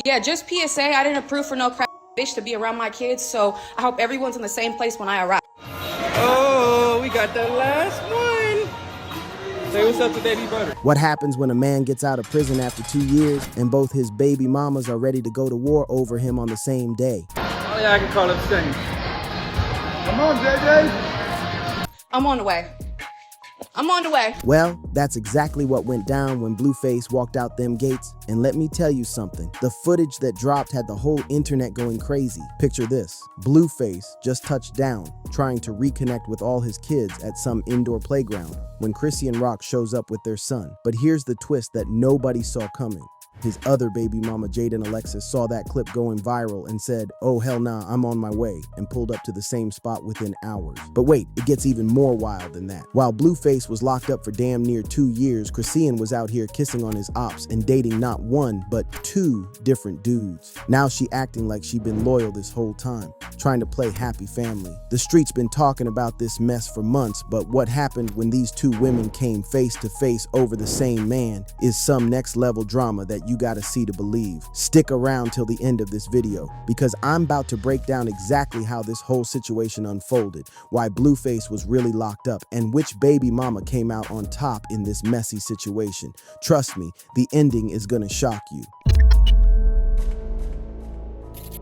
Yeah, just PSA, I didn't approve for no crap bitch to be around my kids, so I hope everyone's in the same place when I arrive. Oh, we got the last one. Say what's up to Baby Butter. What happens when a man gets out of prison after 2 years and both his baby mamas are ready to go to war over him on the same day? Oh yeah, I can call it the same. Come on, JJ. I'm on the way. I'm on the way. Well, that's exactly what went down when Blueface walked out them gates. And let me tell you something, the footage that dropped had the whole internet going crazy. Picture this, Blueface just touched down, trying to reconnect with all his kids at some indoor playground when Chrissy and Rock shows up with their son. But here's the twist that nobody saw coming. His other baby mama, Jaden Alexis, saw that clip going viral and said, "Oh hell nah, I'm on my way," and pulled up to the same spot within hours. But wait, it gets even more wild than that. While Blueface was locked up for damn near 2 years, Chrisian was out here kissing on his ops and dating not one, but 2 different dudes. Now she acting like she been loyal this whole time, trying to play happy family. The streets been talking about this mess for months, but what happened when these 2 women came face to face over the same man is some next level drama that you gotta see to believe. Stick around till the end of this video, because I'm about to break down exactly how this whole situation unfolded, why Blueface was really locked up, and which baby mama came out on top in this messy situation. Trust me, the ending is gonna shock you.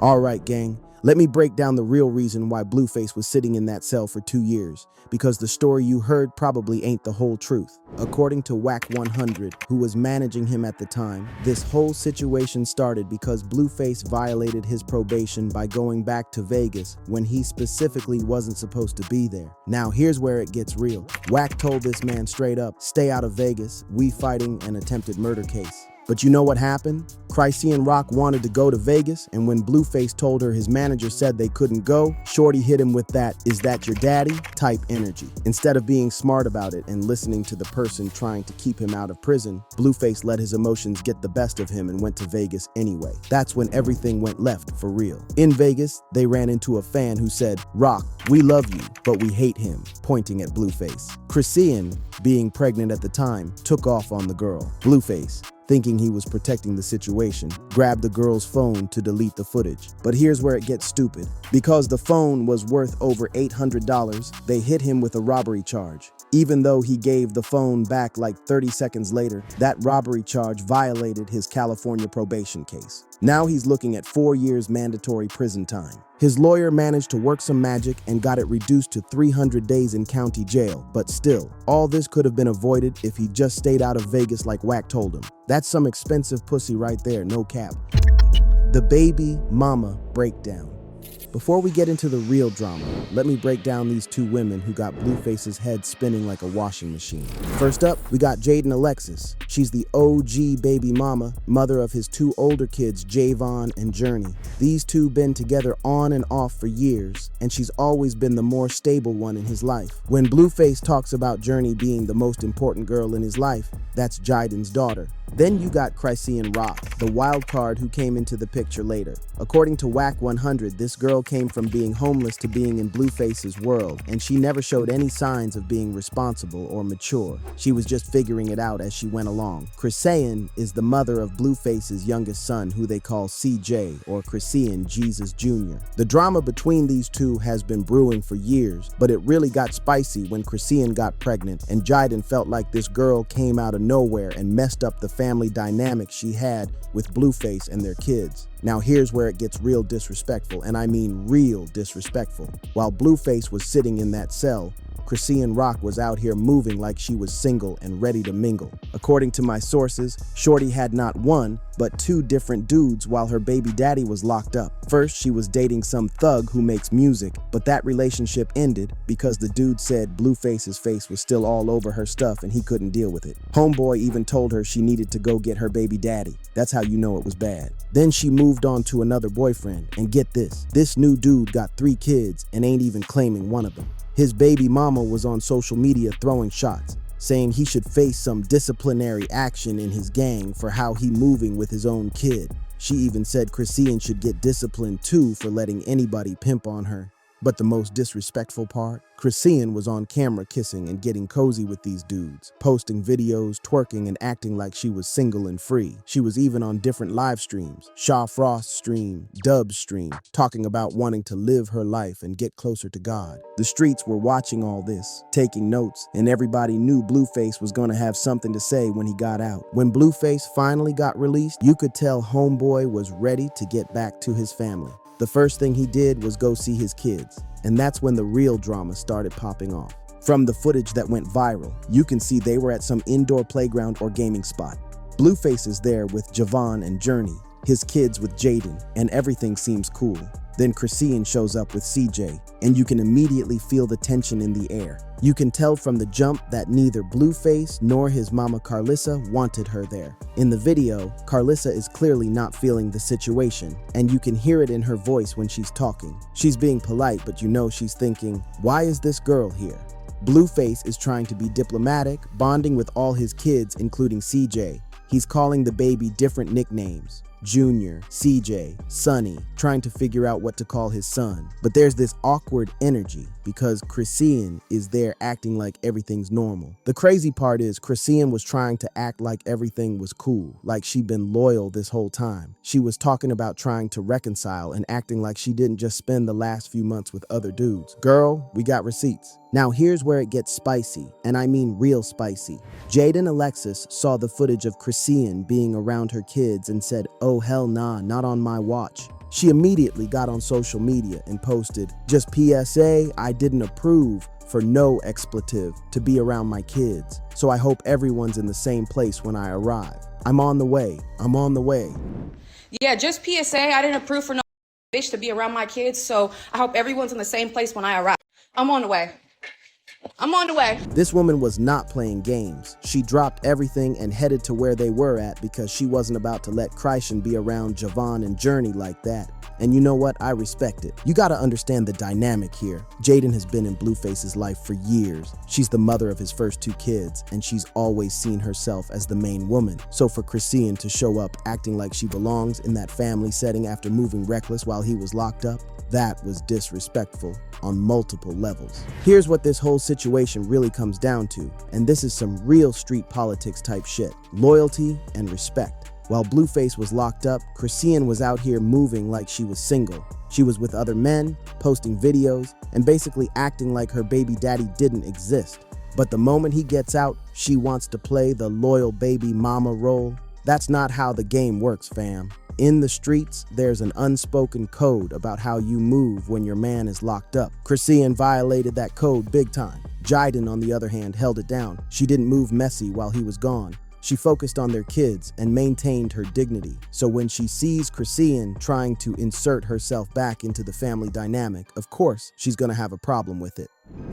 Alright gang, let me break down the real reason why Blueface was sitting in that cell for 2 years, because the story you heard probably ain't the whole truth. According to Whack 100, who was managing him at the time, this whole situation started because Blueface violated his probation by going back to Vegas when he specifically wasn't supposed to be there. Now here's where it gets real. Whack told this man straight up, "Stay out of Vegas, we fighting an attempted murder case." But you know what happened? Chrissy and Rock wanted to go to Vegas, and when Blueface told her his manager said they couldn't go, Shorty hit him with that "is that your daddy" type energy. Instead of being smart about it and listening to the person trying to keep him out of prison, Blueface let his emotions get the best of him and went to Vegas anyway. That's when everything went left for real. In Vegas, they ran into a fan who said, "Rock, we love you, but we hate him," pointing at Blueface. Chrisian, being pregnant at the time, took off on the girl. Blueface, thinking he was protecting the situation, grabbed the girl's phone to delete the footage. But here's where it gets stupid. Because the phone was worth over $800, they hit him with a robbery charge. Even though he gave the phone back like 30 seconds later, that robbery charge violated his California probation case. Now he's looking at 4 years mandatory prison time. His lawyer managed to work some magic and got it reduced to 300 days in county jail, but still, all this could have been avoided if he just stayed out of Vegas like Whack told him. That's some expensive pussy right there, no cap. The baby mama breakdown. Before we get into the real drama, let me break down these 2 women who got Blueface's head spinning like a washing machine. First up, we got Jaden Alexis. She's the OG baby mama, mother of his 2 older kids, Javon and Journey. These 2 been together on and off for years, and she's always been the more stable one in his life. When Blueface talks about Journey being the most important girl in his life, that's Jaden's daughter. Then you got Chrissy and Rock, the wild card who came into the picture later. According to Whack 100, this girl came from being homeless to being in Blueface's world, and she never showed any signs of being responsible or mature. She was just figuring it out as she went along. Chrisian is the mother of Blueface's youngest son, who they call CJ, or Chrisian Jesus Jr. The drama between these 2 has been brewing for years, but it really got spicy when Chrisian got pregnant, and Jaden felt like this girl came out of nowhere and messed up the family dynamic she had with Blueface and their kids. Now here's where it gets real disrespectful, and I mean real disrespectful. While Blueface was sitting in that cell, Chrisian Rock was out here moving like she was single and ready to mingle. According to my sources, Shorty had not 1, but 2 different dudes while her baby daddy was locked up. First, she was dating some thug who makes music, but that relationship ended because the dude said Blueface's face was still all over her stuff and he couldn't deal with it. Homeboy even told her she needed to go get her baby daddy. That's how you know it was bad. Then she moved on to another boyfriend, and get this new dude got 3 kids and ain't even claiming one of them. His baby mama was on social media throwing shots, saying he should face some disciplinary action in his gang for how he moving with his own kid. She even said Chrisian should get disciplined too for letting anybody pimp on her. But the most disrespectful part? Chrisian was on camera kissing and getting cozy with these dudes, posting videos, twerking, and acting like she was single and free. She was even on different live streams, Shaw Frost stream, Dub's stream, talking about wanting to live her life and get closer to God. The streets were watching all this, taking notes, and everybody knew Blueface was going to have something to say when he got out. When Blueface finally got released, you could tell homeboy was ready to get back to his family. The first thing he did was go see his kids, and that's when the real drama started popping off. From the footage that went viral, you can see they were at some indoor playground or gaming spot. Blueface is there with Javon and Journey, his kids with Jaden, and everything seems cool. Then Chrisian shows up with CJ, and you can immediately feel the tension in the air. You can tell from the jump that neither Blueface nor his mama Carlissa wanted her there. In the video, Carlissa is clearly not feeling the situation, and you can hear it in her voice when she's talking. She's being polite, but you know she's thinking, why is this girl here? Blueface is trying to be diplomatic, bonding with all his kids, including CJ. He's calling the baby different nicknames. Junior, CJ, Sonny, trying to figure out what to call his son. But there's this awkward energy because Chrisian is there acting like everything's normal. The crazy part is Chrisian was trying to act like everything was cool, like she'd been loyal this whole time. She was talking about trying to reconcile and acting like she didn't just spend the last few months with other dudes. Girl, we got receipts. Now here's where it gets spicy, and I mean real spicy. Jaden Alexis saw the footage of Chrisian being around her kids and said, "Oh hell nah, not on my watch." She immediately got on social media and posted, "Just PSA, I didn't approve for no expletive to be around my kids, so I hope everyone's in the same place when I arrive. I'm on the way, I'm on the way." Yeah, just PSA, I didn't approve for no bitch to be around my kids, so I hope everyone's in the same place when I arrive. I'm on the way. I'm on the way. This woman was not playing games. She dropped everything and headed to where they were at because she wasn't about to let Christian be around Javon and Journey like that. And you know what? I respect it. You gotta understand the dynamic here. Jaden has been in Blueface's life for years. She's the mother of his first two kids, and she's always seen herself as the main woman. So for Christian to show up acting like she belongs in that family setting after moving reckless while he was locked up, that was disrespectful on multiple levels. Here's what this whole situation really comes down to, and this is some real street politics type shit. Loyalty and respect. While Blueface was locked up, Chrisian was out here moving like she was single. She was with other men, posting videos, and basically acting like her baby daddy didn't exist. But the moment he gets out, she wants to play the loyal baby mama role. That's not how the game works, fam. In the streets, there's an unspoken code about how you move when your man is locked up. Chrisian violated that code big time. Jaden, on the other hand, held it down. She didn't move messy while he was gone. She focused on their kids and maintained her dignity. So when she sees Chrisian trying to insert herself back into the family dynamic, of course, she's gonna have a problem with it.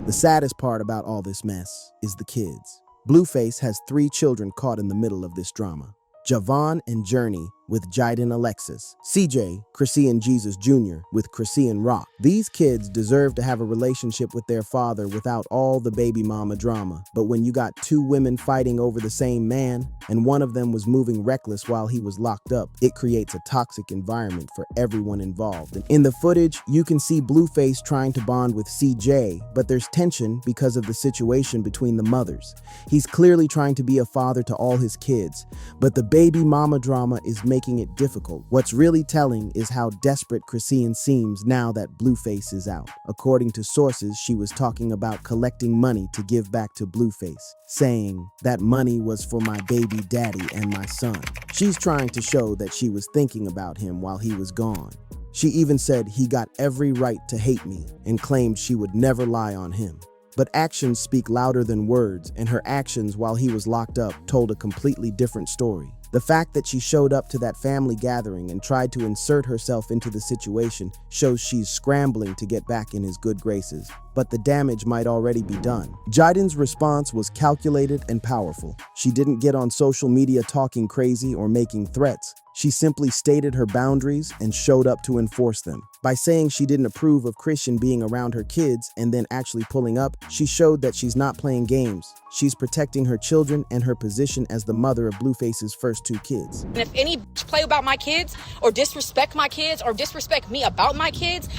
The saddest part about all this mess is the kids. Blueface has 3 children caught in the middle of this drama. Javon and Journey with Jaden Alexis, CJ, Chrisian Jesus Jr. with Chrisian Rock. These kids deserve to have a relationship with their father without all the baby mama drama. But when you got 2 women fighting over the same man, and one of them was moving reckless while he was locked up, it creates a toxic environment for everyone involved. And in the footage, you can see Blueface trying to bond with CJ, but there's tension because of the situation between the mothers. He's clearly trying to be a father to all his kids, but the baby mama drama is making it difficult. What's really telling is how desperate Chrisian seems now that Blueface is out. According to sources, she was talking about collecting money to give back to Blueface, saying that money was for my baby daddy and my son. She's trying to show that she was thinking about him while he was gone. She even said he got every right to hate me and claimed she would never lie on him. But actions speak louder than words, and her actions while he was locked up told a completely different story. The fact that she showed up to that family gathering and tried to insert herself into the situation shows she's scrambling to get back in his good graces. But the damage might already be done. Jaden's response was calculated and powerful. She didn't get on social media talking crazy or making threats. She simply stated her boundaries and showed up to enforce them. By saying she didn't approve of Christian being around her kids and then actually pulling up, she showed that she's not playing games. She's protecting her children and her position as the mother of Blueface's first 2 kids. And if any bitch play about my kids or disrespect my kids or disrespect me about my kids,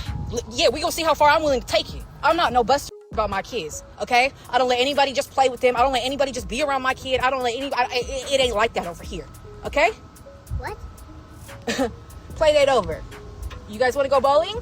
Yeah, we gonna see how far I'm willing to take it. I'm not no buster about my kids, okay? I don't let anybody just play with them. I don't let anybody just be around my kid. I don't let anybody, it ain't like that over here, okay? What? Play that over. You guys wanna go bowling?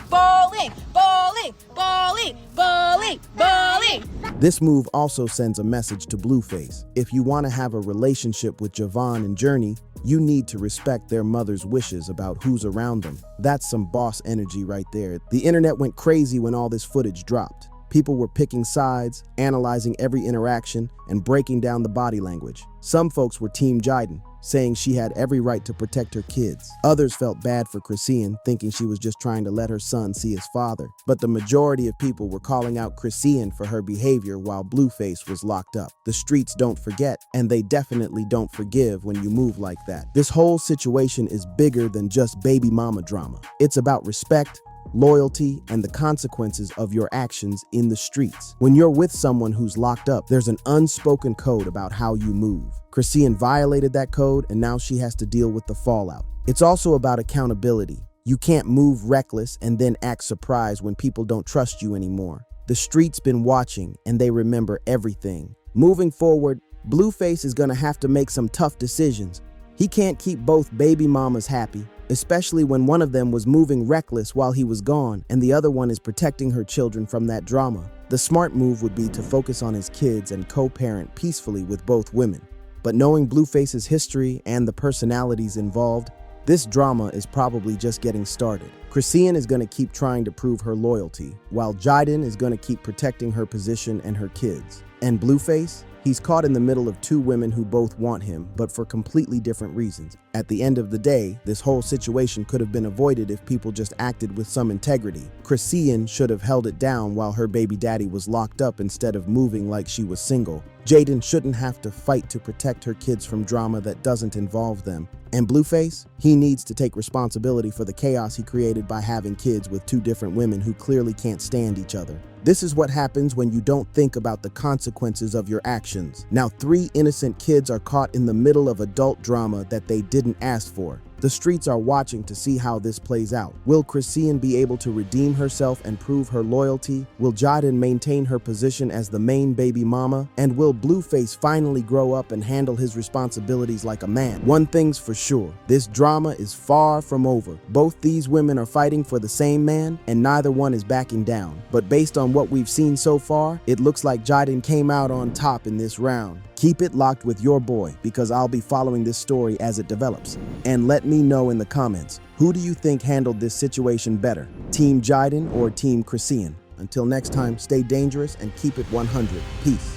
Bowling, bowling, bowling, bowling, bowling. This move also sends a message to Blueface. If you want to have a relationship with Javon and Journey, you need to respect their mother's wishes about who's around them. That's some boss energy right there. The internet went crazy when all this footage dropped. People were picking sides, analyzing every interaction, and breaking down the body language. Some folks were Team Jiden, saying she had every right to protect her kids. Others felt bad for Chrisian, thinking she was just trying to let her son see his father. But the majority of people were calling out Chrisian for her behavior while Blueface was locked up. The streets don't forget, and they definitely don't forgive when you move like that. This whole situation is bigger than just baby mama drama. It's about respect, loyalty, and the consequences of your actions in the streets. When you're with someone who's locked up, there's an unspoken code about how you move. Chrisian violated that code, and now she has to deal with the fallout. It's also about accountability. You can't move reckless and then act surprised when people don't trust you anymore. The streets been watching, and they remember everything. Moving forward, Blueface is gonna have to make some tough decisions. He can't keep both baby mamas happy, especially when one of them was moving reckless while he was gone and the other one is protecting her children from that drama. The smart move would be to focus on his kids and co-parent peacefully with both women. But knowing Blueface's history and the personalities involved, this drama is probably just getting started. Chrisian is going to keep trying to prove her loyalty, while Jiden is going to keep protecting her position and her kids. And Blueface? He's caught in the middle of two women who both want him, but for completely different reasons. At the end of the day, this whole situation could have been avoided if people just acted with some integrity. Chrisian should have held it down while her baby daddy was locked up instead of moving like she was single. Jiden shouldn't have to fight to protect her kids from drama that doesn't involve them. And Blueface? He needs to take responsibility for the chaos he created by having kids with two different women who clearly can't stand each other. This is what happens when you don't think about the consequences of your actions. Now 3 innocent kids are caught in the middle of adult drama that they didn't ask for. The streets are watching to see how this plays out. Will Chrisian be able to redeem herself and prove her loyalty? Will Jiden maintain her position as the main baby mama? And will Blueface finally grow up and handle his responsibilities like a man? One thing's for sure, this drama is far from over. Both these women are fighting for the same man, and neither one is backing down. But based on what we've seen so far, it looks like Jiden came out on top in this round. Keep it locked with your boy, because I'll be following this story as it develops. And let me know in the comments, who do you think handled this situation better? Team Jiden or Team Chrisian? Until next time, stay dangerous and keep it 100. Peace.